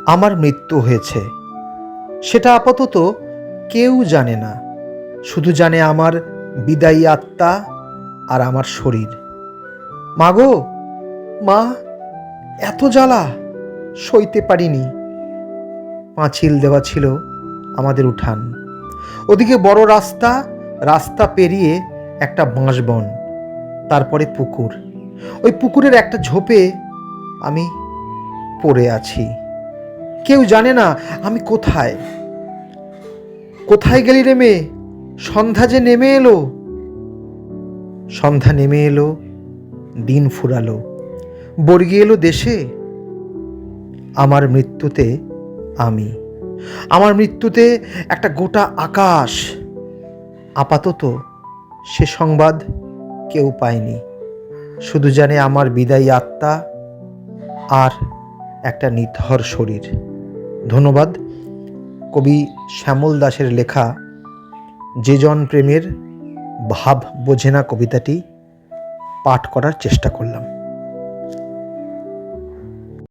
আমার মৃত্যু হয়েছে, সেটা আপাতত কেউ জানে না। শুধু জানে আমার বিদায়ী আত্মা আর আমার শরীর। মাগো, মা, এত জ্বালা সইতে পারিনি। পাঁচিল দেওয়া ছিল আমাদের উঠান, ওদিকে বড় রাস্তা, রাস্তা পেরিয়ে একটা বাঁশবন, তারপরে পুকুর। ওই পুকুরের একটা ঝোপে আমি পড়ে আছি। কেউ জানে না আমি কোথায়। কোথায় গেলি রে মেয়ে? সন্ধ্যা যে নেমে এলো। সন্ধ্যা নেমে এলো, দিন ফুরালো, বর্গি এলো দেশে। আমার মৃত্যুতে আমি, আমার মৃত্যুতে একটা গোটা আকাশ। আপাতত সে সংবাদ কেউ পায়নি, শুধু জানে আমার বিদায়ী আত্মা আর একটা নিথর শরীর। ধন্যবাদ কবি শ্যামল দাসের লেখা যে জন প্রেমের ভাব বোঝে না কবিতাটি পাঠ করার চেষ্টা করলাম।